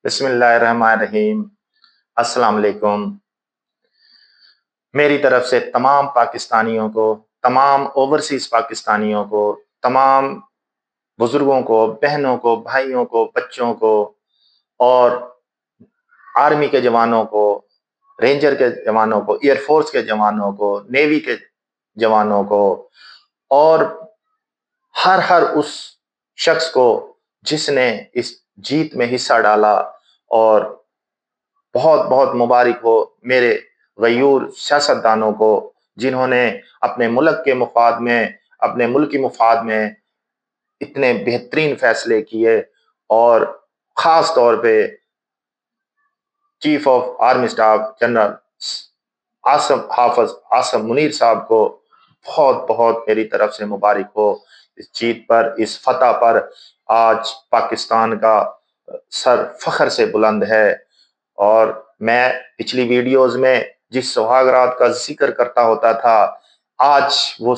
बिस्मिल्लाहिर्रहमानिर्रहीम। अस्सलाम वालेकुम। मेरी तरफ से तमाम पाकिस्तानियों को, तमाम ओवरसीज़ पाकिस्तानियों को, तमाम बुज़ुर्गों को, बहनों को, भाइयों को, बच्चों को और आर्मी के जवानों को, रेंजर के जवानों को, एयर फोर्स के जवानों को, नेवी के जवानों को और हर उस शख्स को जिसने इस जीत में हिस्सा डाला। और बहुत बहुत मुबारक हो मेरे गयूर सियासतदानों को जिन्होंने अपने मुल्क के मुफाद में, अपने मुल्क की मुफाद में इतने बेहतरीन फैसले किए। और ख़ास तौर पे chief of army staff general Asim Munir sahab को बहुत बहुत मेरी तरफ से मुबारक हो इस जीत पर, इस फतह पर। आज पाकिस्तान का सर फख्र से बुलंद है। और मैं पिछली वीडियोस में जिस सुहागरात का जिक्र करता होता था, आज वो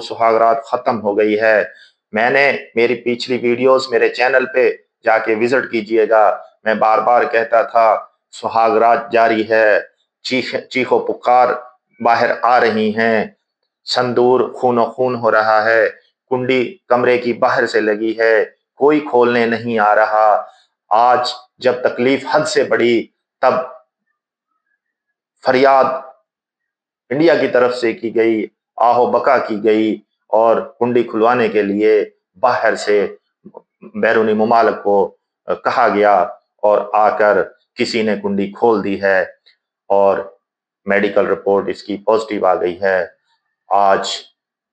सुहागरात खत्म हो गई है। मैंने मेरी पिछली वीडियोस मेरे चैनल पे जाके विजिट कीजिएगा। मैं बार बार कहता था सुहागरात जारी है, चीखो पुकार बाहर आ रही हैं, संदूर खूनो खून हो रहा है, कुंडी कमरे की बाहर से लगी है, कोई खोलने नहीं आ रहा। आज जब तकलीफ हद से बढ़ी तब फरियाद इंडिया की तरफ से की गई, आहो बका की गई और कुंडी खुलवाने के लिए बाहर से बैरूनी मुमालिक को कहा गया और आकर किसी ने कुंडी खोल दी है और मेडिकल रिपोर्ट इसकी पॉजिटिव आ गई है। आज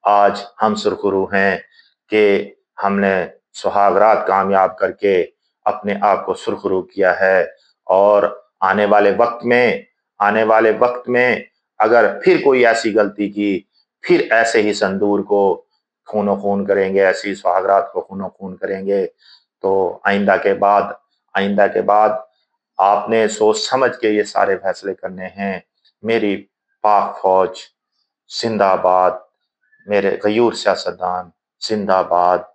आज हम सुरखरू हैं कि हमने सुहागरात कामयाब करके अपने आप को सुरखरू किया है। और आने वाले वक्त में अगर फिर कोई ऐसी गलती की, फिर ऐसे ही संदूर को खूनो खून करेंगे, ऐसी सुहागरात को खूनो खून करेंगे, तो आइंदा के बाद आपने सोच समझ के ये सारे फैसले करने हैं। मेरी पाक फौज जिंदाबाद, मेरे गयूर सियासतदान जिंदाबाद,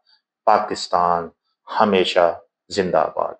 पाकिस्तान हमेशा जिंदाबाद।